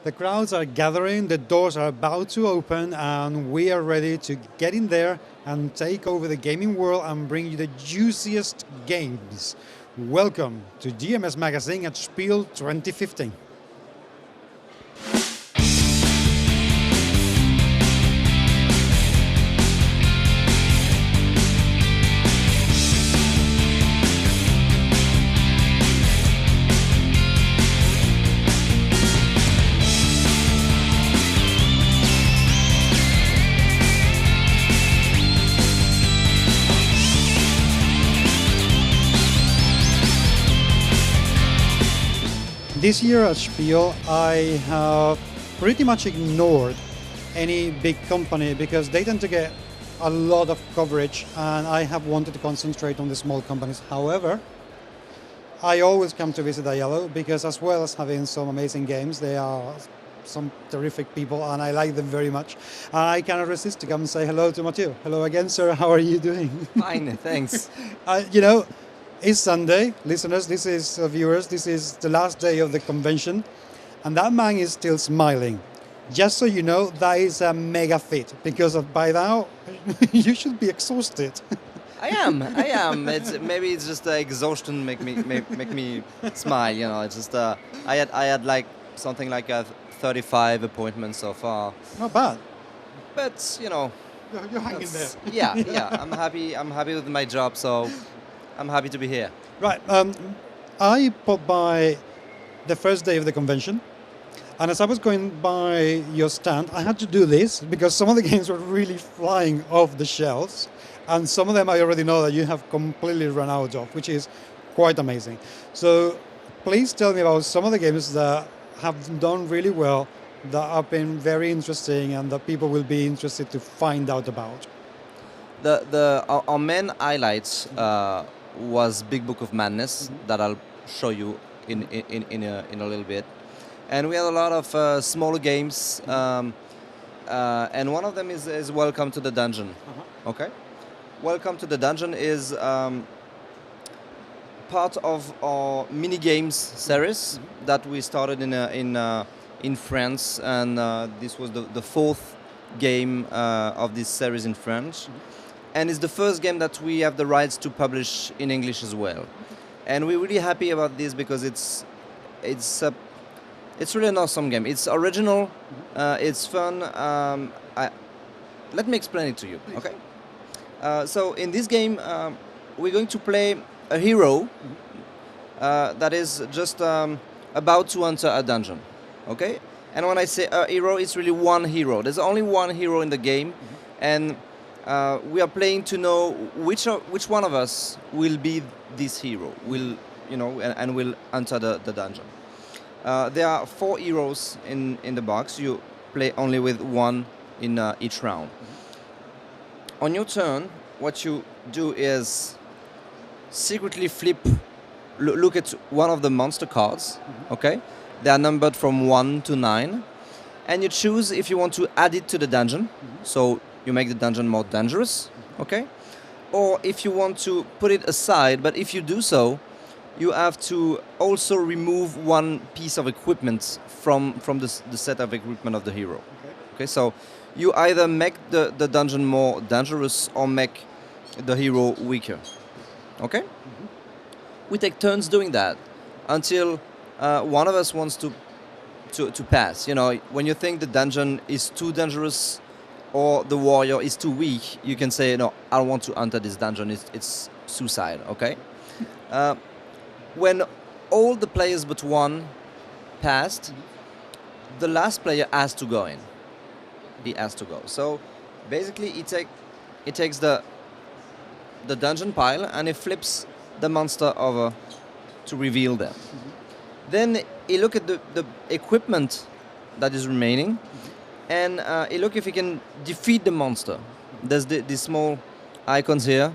The crowds are gathering, the doors are about to open, and we are ready to get in there and take over the gaming world and bring you the juiciest games. Welcome to DMS Magazine at Spiel 2015. This year at Spiel, I have pretty much ignored any big company because they tend to get a lot of coverage, and I have wanted to concentrate on the small companies. However, I always come to visit Iello because, as well as having some amazing games, they are some terrific people and I like them very much. I cannot resist to come and say hello to Mattheiu. Hello again, sir. How are you doing? Fine, thanks. It's Sunday, listeners, viewers, this is the last day of the convention, and that man is still smiling. Just so you know, that is a mega fit, because by now, you should be exhausted. I am. Maybe it's just exhaustion make me smile. You know, it's just I had like something like 35 appointments so far. Not bad. But you know, you're hanging there. Yeah. I'm happy with my job, so I'm happy to be here. Right. I popped by the first day of the convention, and as I was going by your stand, I had to do this because some of the games were really flying off the shelves, and some of them I already know that you have completely run out of, which is quite amazing. So please tell me about some of the games that have done really well, that have been very interesting, and that people will be interested to find out about. Our main highlights was Big Book of Madness, that I'll show you in a little bit, and we had a lot of smaller games, and one of them is Welcome to the Dungeon. Okay, Welcome to the Dungeon is part of our mini games series that we started in France, and this was the fourth game of this series in French. And it's the first game that we have the rights to publish in English as well. And we're really happy about this because it's really an awesome game. It's original, it's fun. Let me explain it to you, okay? So in this game, we're going to play a hero that is just about to enter a dungeon, okay? And when I say a hero, it's really one hero. There's only one hero in the game, and we are playing to know which one of us will be this hero, and will enter the dungeon. There are 4 heroes in the box. You play only with one in each round. On your turn, what you do is secretly look at one of the monster cards. Okay, they are numbered from 1 to 9, and you choose if you want to add it to the dungeon. So you make the dungeon more dangerous, okay? Or if you want to put it aside, but if you do so, you have to also remove one piece of equipment from the set of equipment of the hero. Okay, so you either make the dungeon more dangerous or make the hero weaker, okay? We take turns doing that until one of us wants to pass. You know, when you think the dungeon is too dangerous or the warrior is too weak, you can say, no, I don't want to enter this dungeon, it's suicide, okay? When all the players but one passed, the last player has to go in. He has to go. So basically he takes the dungeon pile and he flips the monster over to reveal them. Then he look at the equipment that is remaining, and he look if he can defeat the monster. There's these small icons here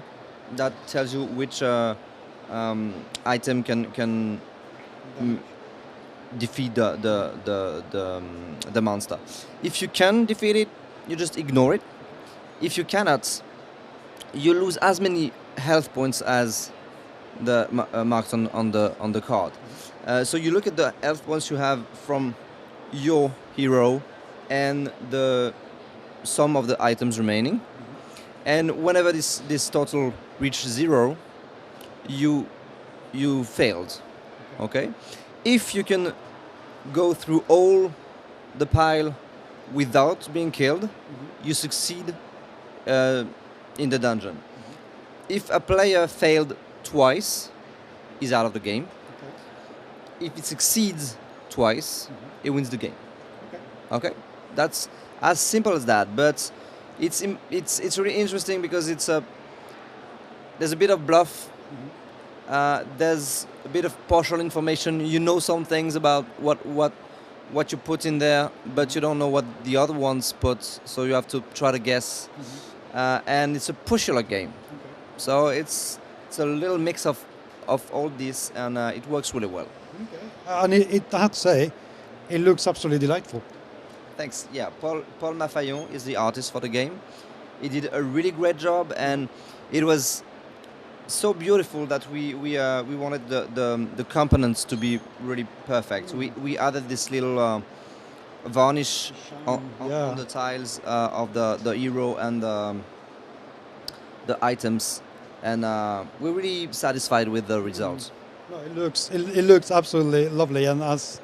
that tells you which item can defeat the monster. If you can defeat it, you just ignore it. If you cannot, you lose as many health points as the marked on the card. So you look at the health points you have from your hero and the sum of the items remaining. And whenever this total reaches 0, you failed. Okay? If you can go through all the pile without being killed, you succeed in the dungeon. If a player failed twice, he's out of the game. If it succeeds twice, he wins the game. Okay, that's as simple as that. But it's really interesting because there's a bit of bluff. There's a bit of partial information. You know some things about what you put in there, but you don't know what the other ones put. So you have to try to guess. And it's a push your luck game. So it's a little mix of all this, and it works really well. And I have to say, it looks absolutely delightful. Thanks. Yeah, Paul Mattheiu is the artist for the game. He did a really great job, and it was so beautiful that we wanted the components to be really perfect. We added this little varnish on the tiles of the hero and the items, and we're really satisfied with the results. No, it looks absolutely lovely, and as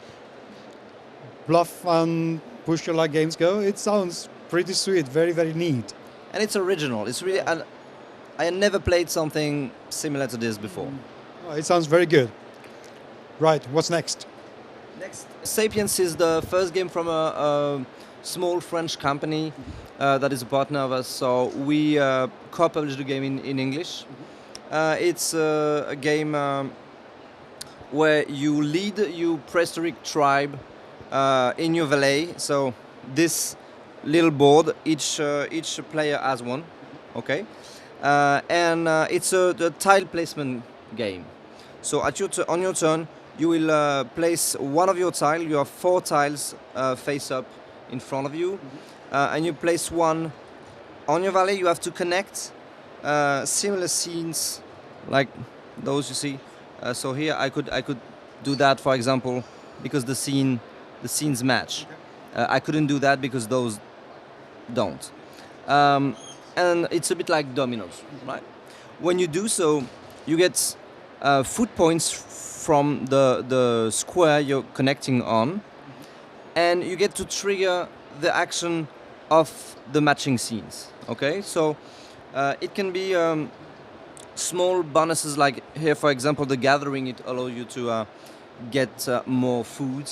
bluff and push your luck games go, it sounds pretty sweet, very, very neat. And it's original. It's really, I had never played something similar to this before. Oh, it sounds very good. Right, what's next? Next, Sapience is the first game from a small French company that is a partner of us. So we co-published the game in English. It's a game where you lead your prehistoric tribe in your valley. So this little board, each player has one, okay, and it's a tile placement game. So on your turn, you will place one of your tiles. You have 4 tiles face up in front of you, and you place one on your valley. You have to connect similar scenes like those you see. So here I could do that, for example, because the scenes match. I couldn't do that because those don't. And it's a bit like dominoes, right? When you do so, you get foot points from the square you're connecting on, and you get to trigger the action of the matching scenes. Okay, so it can be small bonuses, like here, for example, the gathering. It allows you to get more food.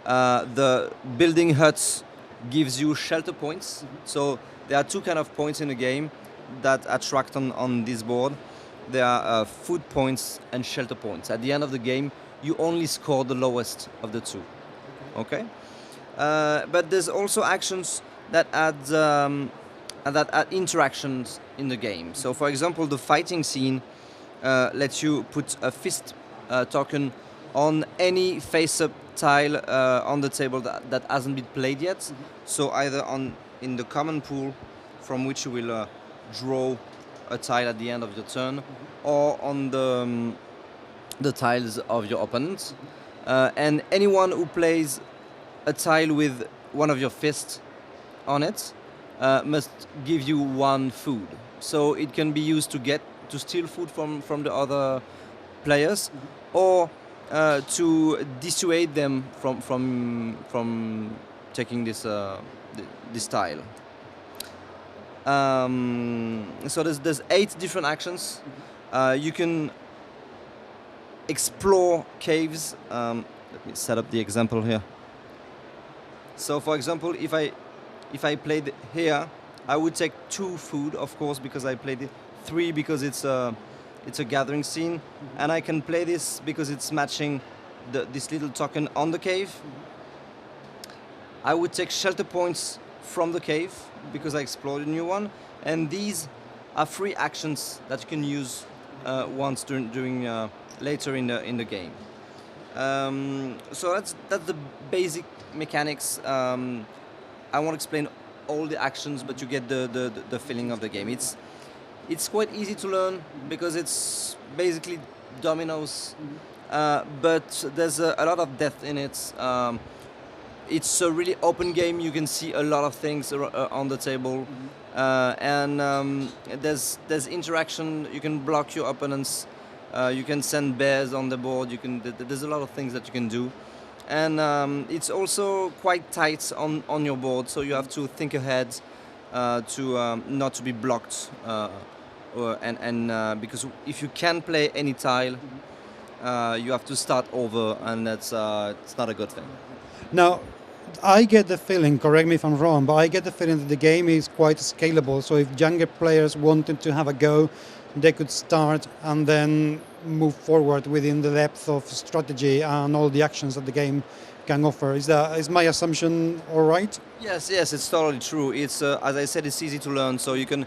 The building huts gives you shelter points. So there are 2 kind of points in the game that attract on this board. There are food points and shelter points. At the end of the game, you only score the lowest of the 2. Okay? But there's also actions that add interactions in the game. So, for example, the fighting scene lets you put a fist token on any face-up tile on the table that hasn't been played yet. So either in the common pool, from which you will draw a tile at the end of your turn, or on the tiles of your opponent. And anyone who plays a tile with one of your fists on it must give you 1 food. So it can be used to steal food from the other players, or to dissuade them from taking this tile. So there's 8 different actions. You can explore caves. Let me set up the example here. So, for example, if I played here, I would take 2 food, of course, because I played it 3 because it's a gathering scene, and I can play this because it's matching this little token on the cave. I would take shelter points from the cave because I explored a new one, and these are free actions that you can use once during later in the game. So that's the basic mechanics. I won't explain all the actions, but you get the feeling of the game. It's quite easy to learn because it's basically dominoes, but there's a lot of depth in it. it's a really open game. You can see a lot of things on the table, and there's interaction. You can block your opponents. You can send bears on the board. There's a lot of things that you can do, and it's also quite tight on your board. So you have to think ahead to not to be blocked, because if you can play any tile, you have to start over, and that's it's not a good thing. Now, I get the feeling, correct me if I'm wrong, but I get the feeling that the game is quite scalable. So if younger players wanted to have a go, they could start and then move forward within the depth of strategy and all the actions that the game can offer. Is my assumption all right? Yes, it's totally true. It's as I said, it's easy to learn, so you can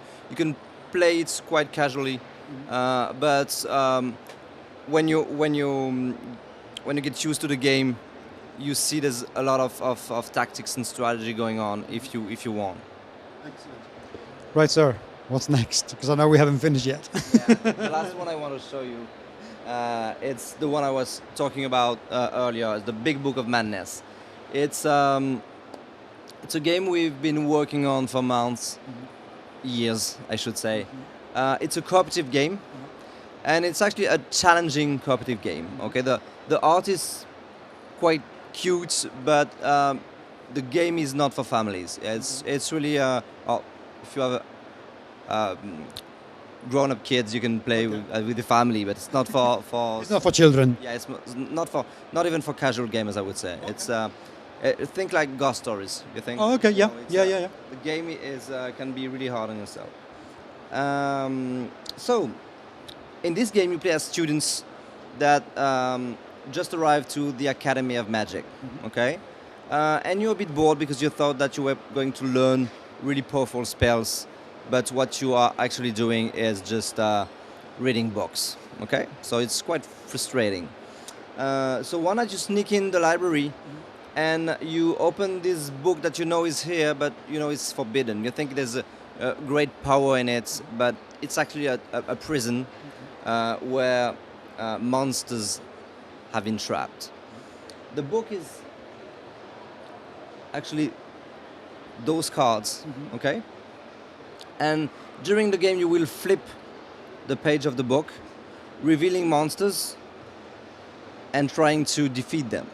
play it quite casually, but when you get used to the game, you see there's a lot of tactics and strategy going on if you want. Excellent. Right, sir. What's next? Because I know we haven't finished yet. Yeah. The last one I want to show you, it's the one I was talking about earlier. It's the Big Book of Madness. It's a game we've been working on for months, years, I should say. It's a cooperative game, and it's actually a challenging cooperative game. Okay, the art is quite cute, but the game is not for families. It's really if you have grown-up kids, you can play with the family, but it's not for It's not for children. Yeah, it's not even for casual gamers, I would say. It's think like Ghost Stories. You think? Oh, okay, yeah, You know, yeah. The game is can be really hard on yourself. So, in this game, you play as students that just arrived to the Academy of Magic. Okay, and you're a bit bored because you thought that you were going to learn really powerful spells, but what you are actually doing is just reading books. Okay, so it's quite frustrating. So why not you sneak in the library and you open this book that you know is here, but you know it's forbidden. You think there's a great power in it, but it's actually a prison where monsters have been trapped. The book is actually those cards, okay? And during the game you will flip the page of the book, revealing monsters and trying to defeat them,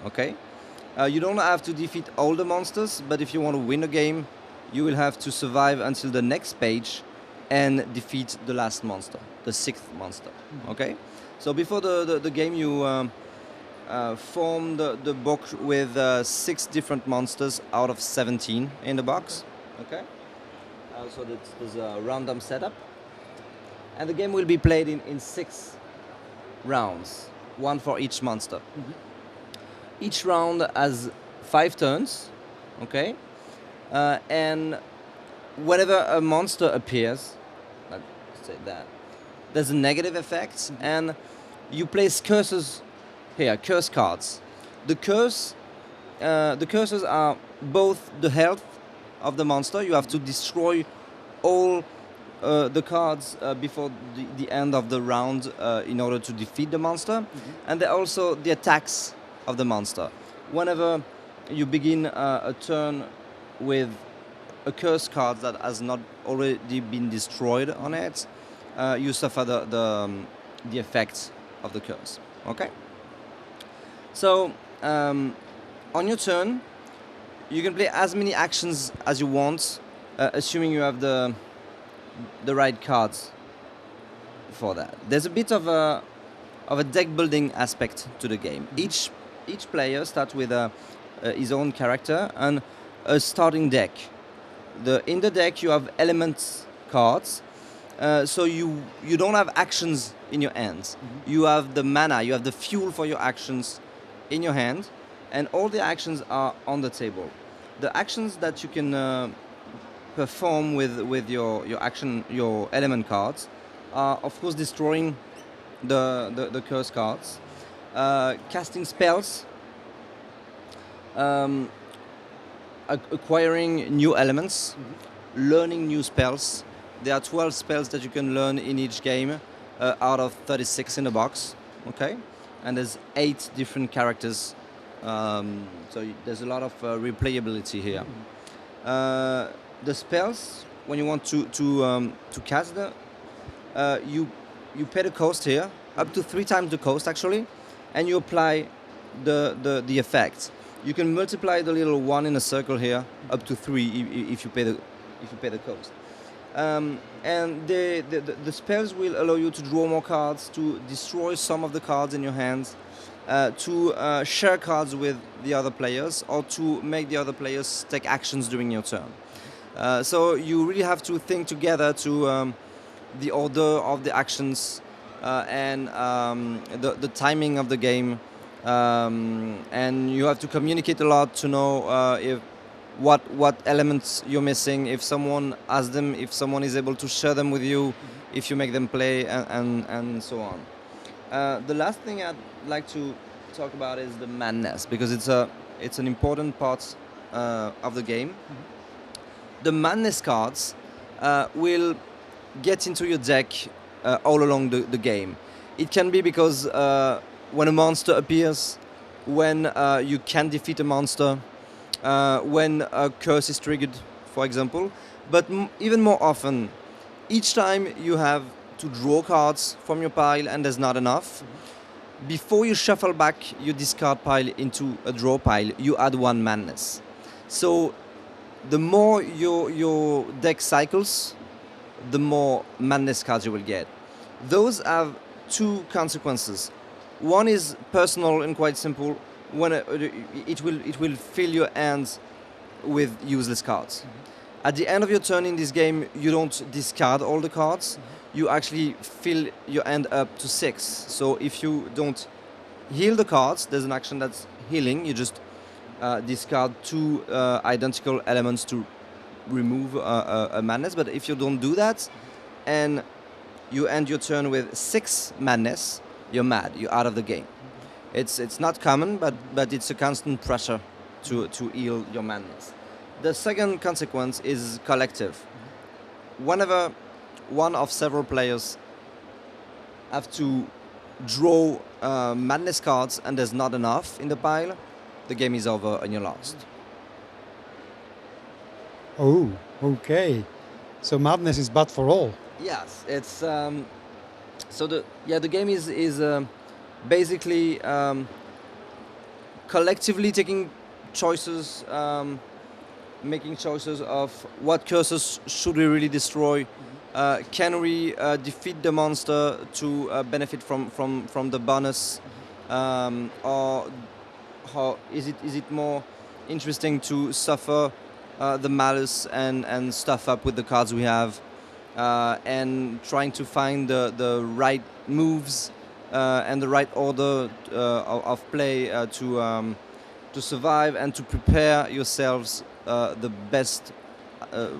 okay? You don't have to defeat all the monsters, but if you want to win a game, you will have to survive until the next page and defeat the last monster, the sixth monster, okay? So before the game you form the book with 6 different monsters out of 17 in the box, okay? So there's a random setup. And the game will be played in 6 rounds, 1 for each monster. Each round has 5 turns, okay? And whenever a monster appears, let's say that, there's a negative effect, and you place curses here, curse cards. The curses are both the health of the monster. You have to destroy all the cards before the end of the round in order to defeat the monster, and they're also the attacks of the monster. Whenever you begin a turn with a curse card that has not already been destroyed on it, you suffer the effects of the curse. Okay. So on your turn, you can play as many actions as you want, assuming you have the right cards for that. There's a bit of a deck building aspect to the game. Each player starts with his own character and a starting deck. In the deck you have elements cards, so you don't have actions in your hands. You have the mana, you have the fuel for your actions in your hand, and all the actions are on the table. The actions that you can perform with your element cards are, of course, destroying the curse cards, casting spells, acquiring new elements, learning new spells. There are 12 spells that you can learn in each game out of 36 in the box, okay? And there's 8 different characters So there's a lot of replayability here. The spells, when you want to cast them, you pay the cost here, up to 3 times the cost actually, and you apply the effect. You can multiply the little 1 in a circle here up to 3 if you pay the cost. And the spells will allow you to draw more cards, to destroy some of the cards in your hands, to share cards with the other players, or to make the other players take actions during your turn. So you really have to think together to the order of the actions and the timing of the game, and you have to communicate a lot to know if what elements you're missing, if someone has them, if someone is able to share them with you, if you make them play, and so on. The last thing I'd like to talk about is the madness, because it's an important part of the game. The madness cards will get into your deck all along the game. It can be because when a monster appears, when you can defeat a monster, when a curse is triggered, for example. But even more often, each time you have to draw cards from your pile and there's not enough, before you shuffle back your discard pile into a draw pile, you add 1 madness. So the more your deck cycles, the more madness cards you will get. Those have 2 consequences. One is personal and quite simple. When it will fill your hands with useless cards. At the end of your turn in this game, you don't discard all the cards. You actually fill your hand up to 6. So if you don't heal the cards, there's an action that's healing. You just discard 2 identical elements to remove a madness. But if you don't do that, and you end your turn with 6 madness, you're mad. You're out of the game. It's not common, but it's a constant pressure to heal your madness. The second consequence is collective. Whenever one of several players have to draw madness cards and there's not enough in the pile, the game is over and you're lost. Oh, okay. So madness is bad for all. Yes, it's so the game is basically collectively taking choices, making choices of what curses should we really destroy. Can we defeat the monster to benefit from the bonus, or how is it more interesting to suffer the malice and stuff up with the cards we have, and trying to find the right moves and the right order of play to survive and to prepare yourselves the best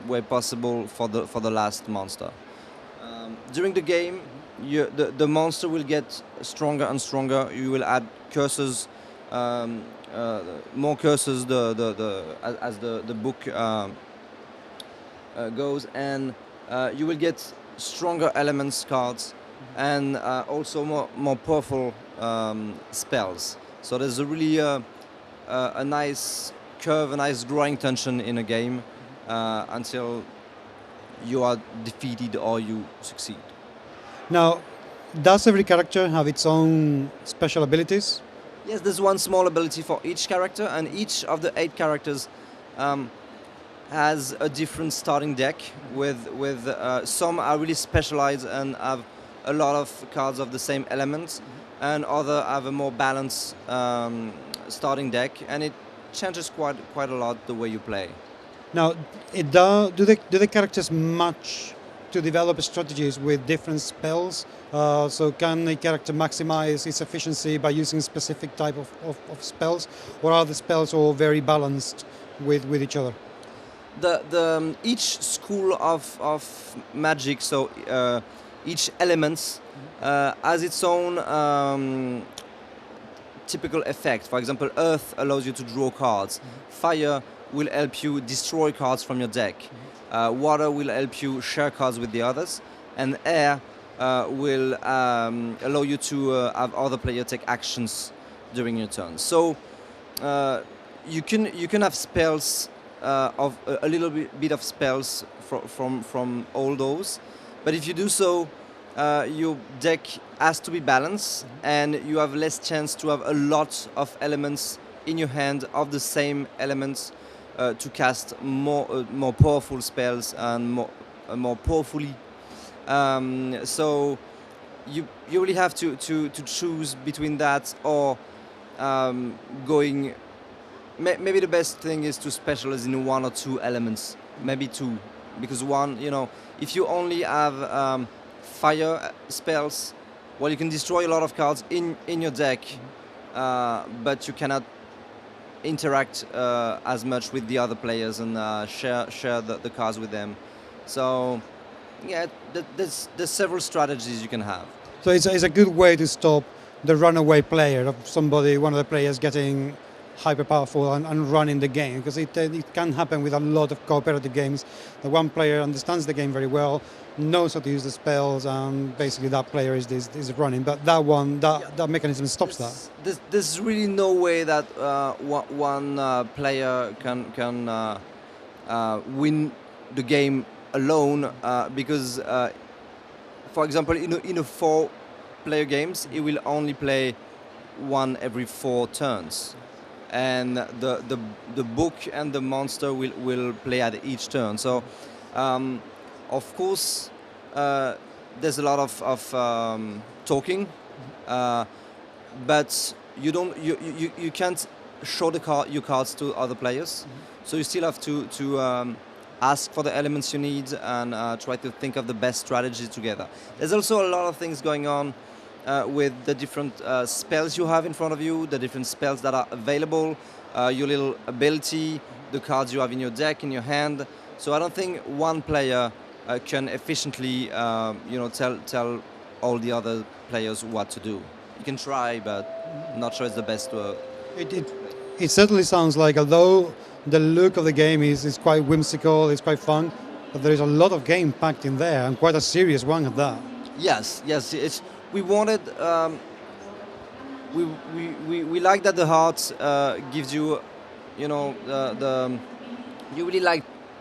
way possible for the last monster. During the game, the monster will get stronger and stronger. You will add curses, more curses as the book goes, and you will get stronger elements cards and also more powerful spells. So there's a really a nice curve, a nice growing tension in a game until you are defeated or you succeed. Now, does every character have its own special abilities? Yes, there's one small ability for each character, and each of the 8 characters has a different starting deck. With some are really specialized and have a lot of cards of the same elements, and other have a more balanced starting deck, and it changes quite a lot the way you play. Now, do the characters match to develop strategies with different spells? So can a character maximize its efficiency by using a specific type of spells, or are the spells all very balanced with each other? Each school of magic, so each element has its own typical effect. For example, earth allows you to draw cards. Fire will help you destroy cards from your deck. Water will help you share cards with the others, and air will allow you to have other players take actions during your turn. So you can have spells of a little bit of spells from all those, but if you do so, your deck has to be balanced, and you have less chance to have a lot of elements in your hand of the same elements to cast more powerful spells and more powerfully. So you really have to choose between that or going. Maybe the best thing is to specialize in one or two elements, maybe two, because one, if you only have fire spells, well, you can destroy a lot of cards in your deck, but you cannot interact as much with the other players and share the cards with them. So, yeah, there's several strategies you can have. So it's a good way to stop the runaway player of one of the players getting hyper powerful and running the game, because it can happen with a lot of cooperative games. The one player understands the game very well, knows how to use the spells, and basically that player is running. But that mechanism stops that. There's really no way that one player can win the game alone, because, for example, in a 4-player games, he will only play one every 4 turns. And the book and the monster will play at each turn. So, of course, there's a lot of talking, but you can't show your cards to other players. So you still have to ask for the elements you need and try to think of the best strategy together. There's also a lot of things going on with the different spells you have in front of you, the different spells that are available, your little ability, the cards you have in your deck, in your hand. So I don't think one player can efficiently, tell all the other players what to do. You can try, but I'm not sure it's the best. It certainly sounds like, although the look of the game is quite whimsical, it's quite fun, but there is a lot of game packed in there, and quite a serious one at that. Yes. We wanted. We like that the heart gives you, the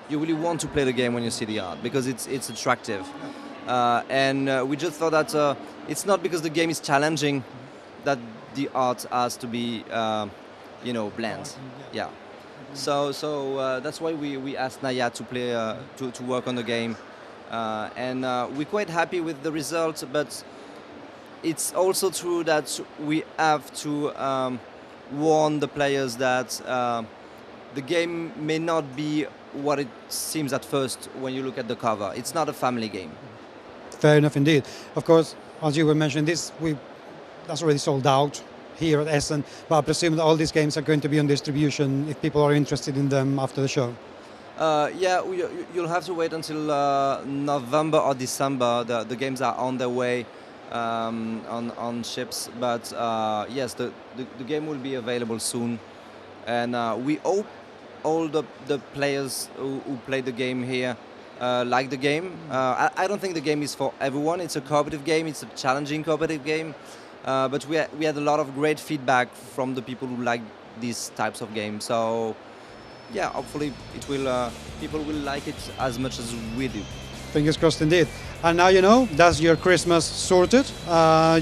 you really want to play the game when you see the art, because it's attractive, and we just thought that it's not because the game is challenging that the art has to be bland. Yeah. So that's why we asked Naya to play to work on the game, and we're quite happy with the result, but it's also true that we have to warn the players that the game may not be what it seems at first when you look at the cover. It's not a family game. Fair enough indeed. Of course, as you were mentioning, that's already sold out here at Essen, but I presume that all these games are going to be on distribution if people are interested in them after the show. You'll have to wait until November or December. The games are on their way on ships, but yes, the game will be available soon, and we hope all the players who play the game here like the game. I don't think the game is for everyone. It's a cooperative game. It's a challenging cooperative game, but we had a lot of great feedback from the people who like these types of games. So yeah, hopefully people will like it as much as we do. Fingers crossed indeed. And now that's your Christmas sorted.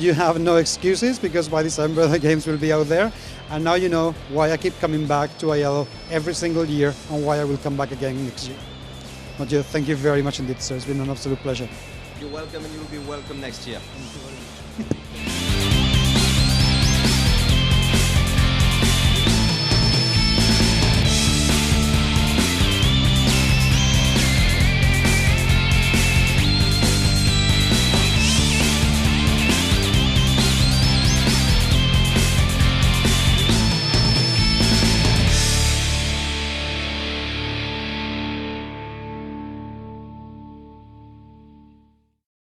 You have no excuses, because by December the games will be out there. And now you know why I keep coming back to Iello every single year, and why I will come back again next year. Mattheiu, thank you very much indeed, sir. It's been an absolute pleasure. You're welcome, and you'll be welcome next year.